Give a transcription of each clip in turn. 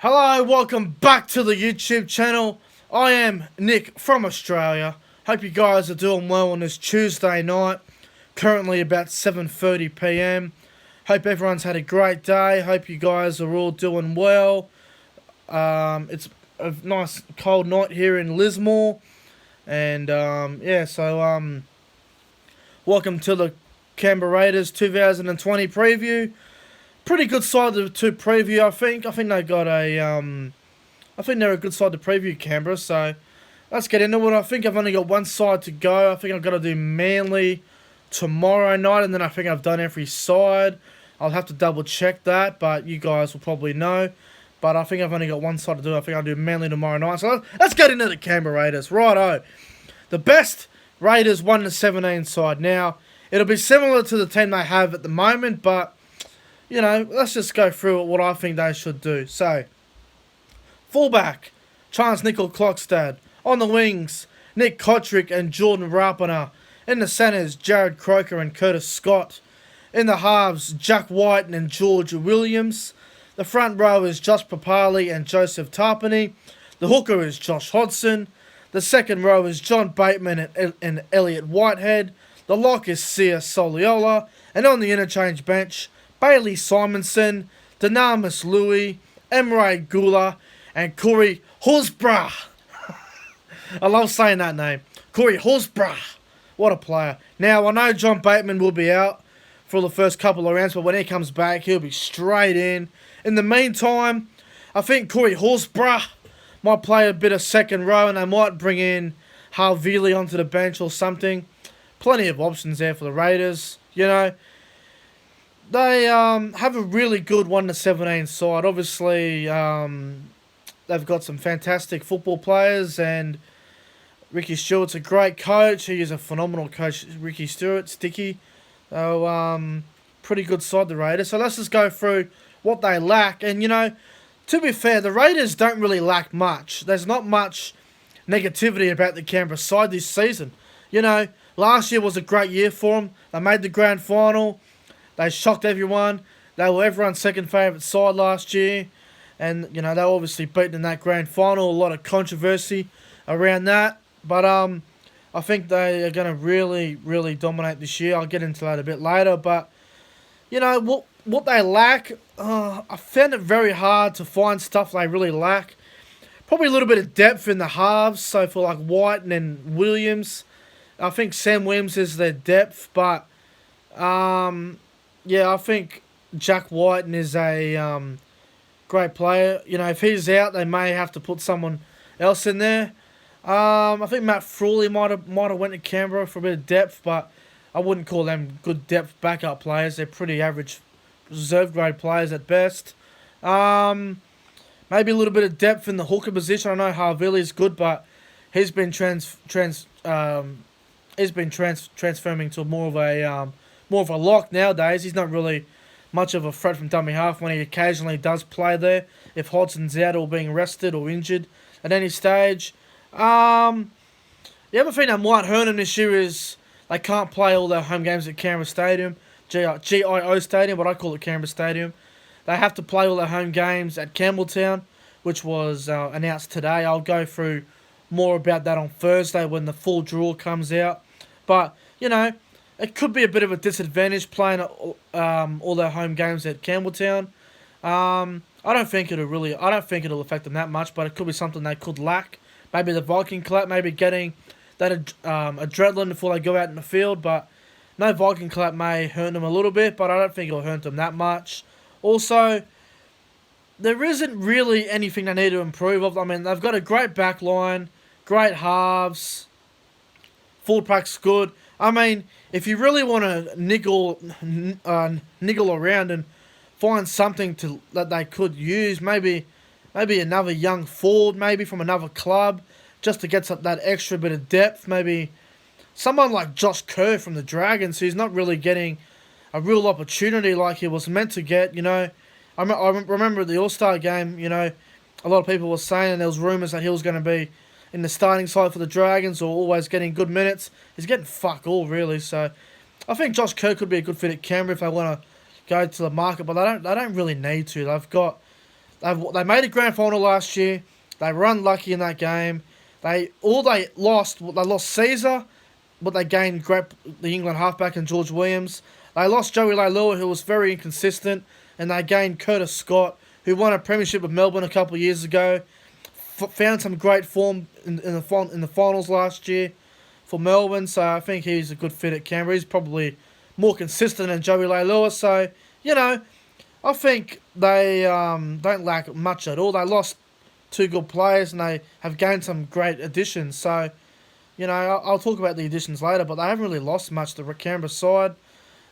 Hello, welcome back to the YouTube channel. I am Nick from Australia. Hope you guys are doing well on this Tuesday night. Currently about 7:30 p.m. Hope everyone's had a great day. Hope you guys are all doing well. It's a nice cold night here in Lismore. And welcome to the Canberra Raiders 2020 preview. Pretty good side to preview, I think. I think they got I think they're a good side to preview, Canberra. So let's get into it. I think I've only got one side to go. I think I've got to do Manly tomorrow night, and then I think I've done every side. I'll have to double check that, but you guys will probably know. But I think I've only got one side to do. I think I'll do Manly tomorrow night. So let's get into the Canberra Raiders. Righto. The best Raiders 1-17 side. Now, it'll be similar to the team they have at the moment, but you know, let's just go through what I think they should do. So, fullback, Chance Nickel-Klokstad. On the wings, Nick Kotrick and Jordan Rapana. In the centres, Jared Croker and Curtis Scott. In the halves, Jack White and George Williams. The front row is Josh Papali and Joseph Tarpany. The hooker is Josh Hodgson. The second row is John Bateman and Elliot Whitehead. The lock is Sia Soliola. And on the interchange bench, Bailey Simonson, Dynamis Louis, Emre Gula, and Corey Horsburgh. I love saying that name. Corey Horsburgh. What a player. Now, I know John Bateman will be out for the first couple of rounds, but when he comes back, he'll be straight in. In the meantime, I think Corey Horsburgh might play a bit of second row, and they might bring in Harvili onto the bench or something. Plenty of options there for the Raiders, you know. They have a really good 1-17 side. Obviously, they've got some fantastic football players, and Ricky Stewart's a great coach. He is a phenomenal coach, Ricky Stewart, Sticky. So, pretty good side, the Raiders. So let's just go through what they lack. And, you know, to be fair, the Raiders don't really lack much. There's not much negativity about the Canberra side this season. You know, last year was a great year for them. They made the grand final. They shocked everyone. They were everyone's second favourite side last year. And, you know, they were obviously beaten in that grand final. A lot of controversy around that. But I think they are going to really, really dominate this year. I'll get into that a bit later. But, you know, what they lack, I found it very hard to find stuff they really lack. Probably a little bit of depth in the halves. So for like White and Williams, I think Sam Williams is their depth. But yeah, I think Jack Whiten is a great player. You know, if he's out, they may have to put someone else in there. I think Matt Frawley might have went to Canberra for a bit of depth, but I wouldn't call them good depth backup players. They're pretty average reserve grade players at best. Maybe a little bit of depth in the hooker position. I know Harvili's good, but he's been transforming to more of a lock nowadays. He's not really much of a threat from dummy half when he occasionally does play there. If Hodgson's out or being rested or injured at any stage. The other thing that might hurt them this year is they can't play all their home games at Canberra Stadium. GIO Stadium, but I call it Canberra Stadium. They have to play all their home games at Campbelltown, which was announced today. I'll go through more about that on Thursday when the full draw comes out. But, you know, it could be a bit of a disadvantage playing all their home games at Campbelltown. I don't think it'll affect them that much, but it could be something they could lack. Maybe the Viking clap, maybe getting that adrenaline before they go out in the field. But no, Viking clap may hurt them a little bit, but I don't think it'll hurt them that much. Also, there isn't really anything they need to improve of. I mean, they've got a great back line, great halves, full pack's good. I mean, if you really want to niggle around and find something that they could use, maybe another young forward, maybe from another club, just to get that extra bit of depth. Maybe someone like Josh Kerr from the Dragons, who's not really getting a real opportunity like he was meant to get. You know, I remember the All-Star game. You know, a lot of people were saying there was rumours that he was going to be in the starting side for the Dragons or always getting good minutes. He's getting fuck all, really. So I think Josh Kerr could be a good fit at Canberra if they want to go to the market, but they don't really need to. They made a grand final last year. They were unlucky in that game. They lost Caesar, but they gained the England halfback and George Williams. They lost Joey Leilua, who was very inconsistent, and they gained Curtis Scott, who won a premiership with Melbourne a couple of years ago. Found some great form in the finals last year for Melbourne, so I think he's a good fit at Canberra. He's probably more consistent than Joey Leilua, so, I think they don't lack much at all. They lost two good players, and they have gained some great additions, so, I'll talk about the additions later, but they haven't really lost much, the Canberra side.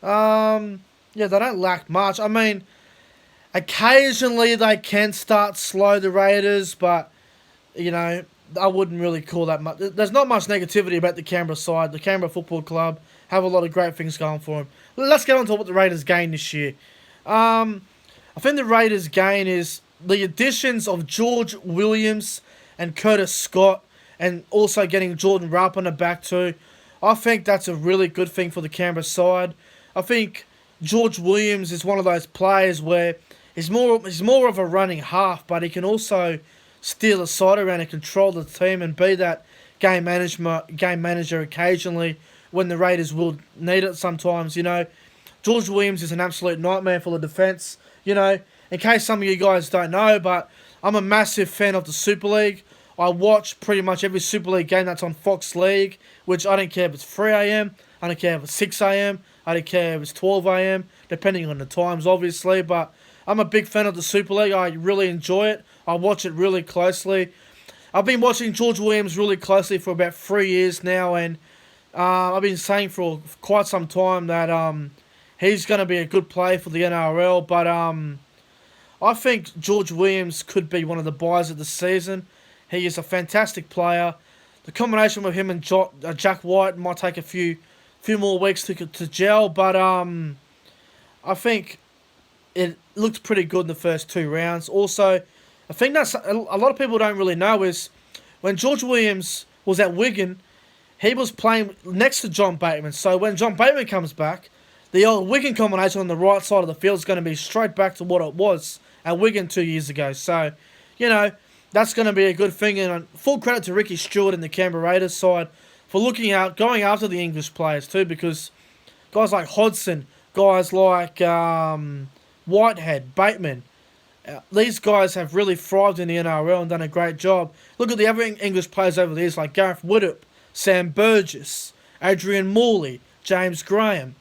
They don't lack much. I mean, occasionally they can start slow, the Raiders, but, I wouldn't really call that much. There's not much negativity about the Canberra side. The Canberra Football Club have a lot of great things going for them. Let's get on to what the Raiders gain this year. I think the Raiders gain is the additions of George Williams and Curtis Scott, and also getting Jordan Rapana back too. I think that's a really good thing for the Canberra side. I think George Williams is one of those players where he's more of a running half, but he can also steer the side around and control the team and be that game manager occasionally when the Raiders will need it sometimes. George Williams is an absolute nightmare for the defence. In case some of you guys don't know, but I'm a massive fan of the Super League. I watch pretty much every Super League game that's on Fox League, which I don't care if it's 3 a.m, I don't care if it's 6 a.m, I don't care if it's 12 a.m, depending on the times, obviously, but I'm a big fan of the Super League. I really enjoy it. I watch it really closely. I've been watching George Williams really closely for about 3 years now, and I've been saying for quite some time that he's going to be a good player for the NRL, but I think George Williams could be one of the buys of the season. He is a fantastic player. The combination with him and Jack White might take a few more weeks to gel, but I think it looked pretty good in the first 2 rounds. Also, I think that's a lot of people don't really know is when George Williams was at Wigan, he was playing next to John Bateman. So when John Bateman comes back, the old Wigan combination on the right side of the field is going to be straight back to what it was at Wigan 2 years ago. So, that's going to be a good thing. And full credit to Ricky Stewart and the Canberra Raiders side for going after the English players too, because guys like Hodgson, guys like Whitehead, Bateman, these guys have really thrived in the NRL and done a great job. Look at the other English players over the years like Gareth Widdop, Sam Burgess, Adrian Morley, James Graham.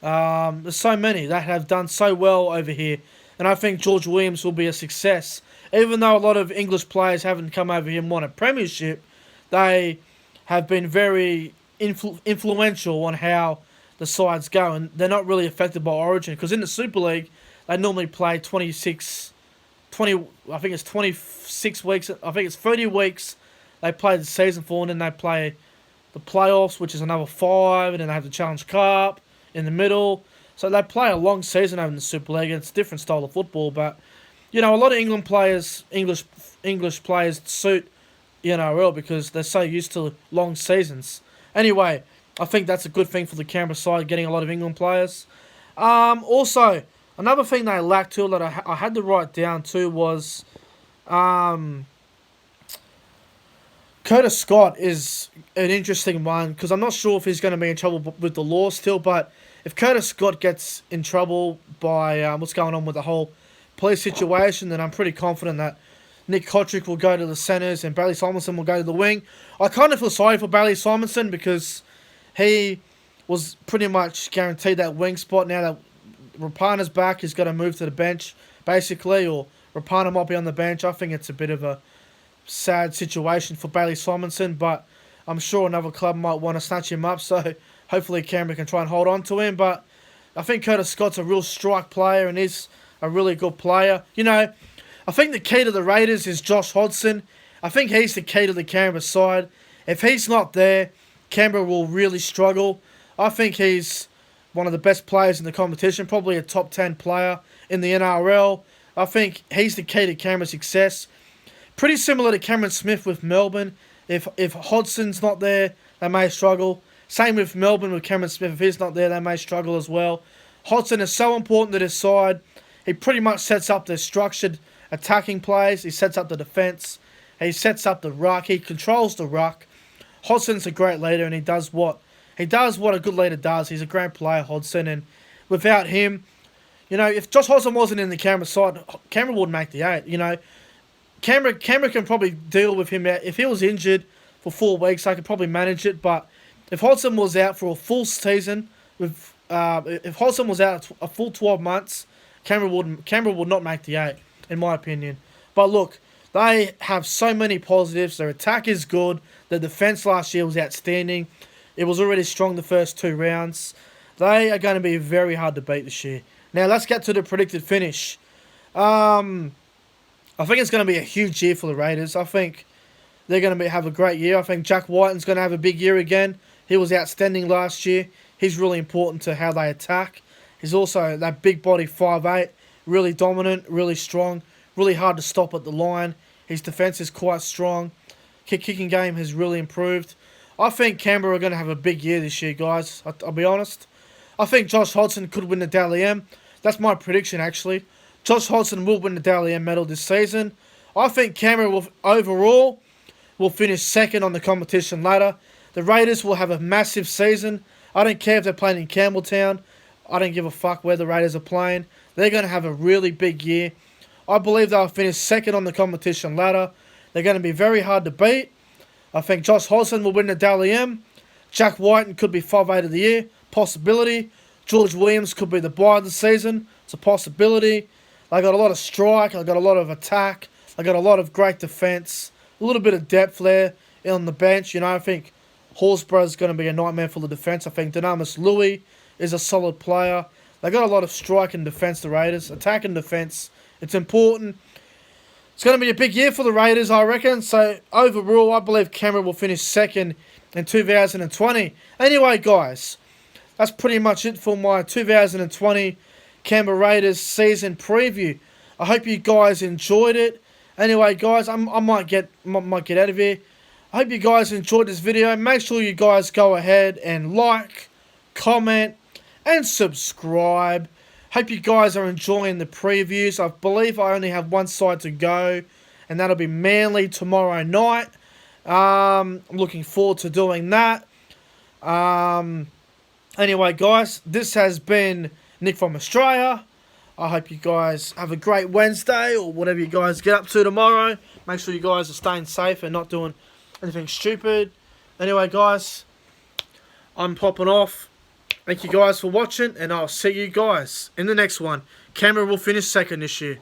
There's so many that have done so well over here, and I think George Williams will be a success. Even though a lot of English players haven't come over here and won a premiership, they have been very influential on how the sides go, and they're not really affected by Origin, because in the Super League, they normally play I think it's 26 weeks, I think it's 30 weeks they play the season for, and then they play the playoffs, which is another 5, and then they have the Challenge Cup in the middle. So they play a long season over in the Super League, and it's a different style of football, but a lot of English players suit the NRL because they're so used to long seasons. Anyway, I think that's a good thing for the Canberra side, getting a lot of England players. Also, another thing they lacked too that I had to write down too was Curtis Scott is an interesting one, because I'm not sure if he's going to be in trouble with the law still, but if Curtis Scott gets in trouble by what's going on with the whole police situation, then I'm pretty confident that Nick Kotrick will go to the centres and Bailey Simonson will go to the wing. I kind of feel sorry for Bailey Simonson because he was pretty much guaranteed that wing spot. Now that Rapana's back, he's got to move to the bench, basically, or Rapana might be on the bench. I think it's a bit of a sad situation for Bailey Simonson, but I'm sure another club might want to snatch him up, so hopefully Canberra can try and hold on to him. But I think Curtis Scott's a real strike player and is a really good player. I think the key to the Raiders is Josh Hodgson. I think he's the key to the Canberra side. If he's not there, Canberra will really struggle. I think he's one of the best players in the competition, probably a top 10 player in the NRL. I think he's the key to Canberra's success. Pretty similar to Cameron Smith with Melbourne. If Hodgson's not there, they may struggle. Same with Melbourne with Cameron Smith. If he's not there, they may struggle as well. Hodgson is so important to this side. He pretty much sets up their structured attacking plays. He sets up the defence. He sets up the ruck. He controls the ruck. Hodgson's a great leader, and he does what a good leader does. He's a great player, Hodgson, and without him, if Josh Hodgson wasn't in the Canberra side, Canberra wouldn't make the 8. Canberra can probably deal with him. If he was injured for 4 weeks, I could probably manage it. But if Hodgson was out for a full season, if Hodgson was out a full 12 months, Canberra would not make the 8, in my opinion. But look, they have so many positives. Their attack is good. Their defence last year was outstanding. It was already strong the first 2 rounds. They are going to be very hard to beat this year. Now, let's get to the predicted finish. I think it's going to be a huge year for the Raiders. I think they're going to have a great year. I think Jack Whiten's going to have a big year again. He was outstanding last year. He's really important to how they attack. He's also that big body 5'8", really dominant, really strong, really hard to stop at the line. His defence is quite strong. Kicking game has really improved. I think Canberra are going to have a big year this year, guys. I'll be honest. I think Josh Hodgson could win the Dally M. That's my prediction, actually. Josh Hodgson will win the Dally M medal this season. I think Canberra overall will finish second on the competition ladder. The Raiders will have a massive season. I don't care if they're playing in Campbelltown. I don't give a fuck where the Raiders are playing. They're going to have a really big year. I believe they'll finish second on the competition ladder. They're going to be very hard to beat. I think Josh Hodgson will win the Dally M. Jack Whiten could be 5'8" of the year. Possibility. George Williams could be the buy of the season. It's a possibility. They got a lot of strike. They got a lot of attack. They got a lot of great defence. A little bit of depth there on the bench. I think Horsburgh's going to be a nightmare for the defence. I think Dynamis Louis is a solid player. They got a lot of strike and defence, the Raiders. Attack and defence. It's important. It's going to be a big year for the Raiders, I reckon. So, overall, I believe Canberra will finish second in 2020. Anyway, guys, that's pretty much it for my 2020 Canberra Raiders season preview. I hope you guys enjoyed it. Anyway, guys, I might get out of here. I hope you guys enjoyed this video. Make sure you guys go ahead and like, comment, and subscribe. Hope you guys are enjoying the previews. I believe I only have one side to go, and that'll be Manly tomorrow night. I'm looking forward to doing that. Anyway, guys, this has been Nick from Australia. I hope you guys have a great Wednesday or whatever you guys get up to tomorrow. Make sure you guys are staying safe and not doing anything stupid. Anyway, guys, I'm popping off. Thank you guys for watching, and I'll see you guys in the next one. Canberra will finish second this year.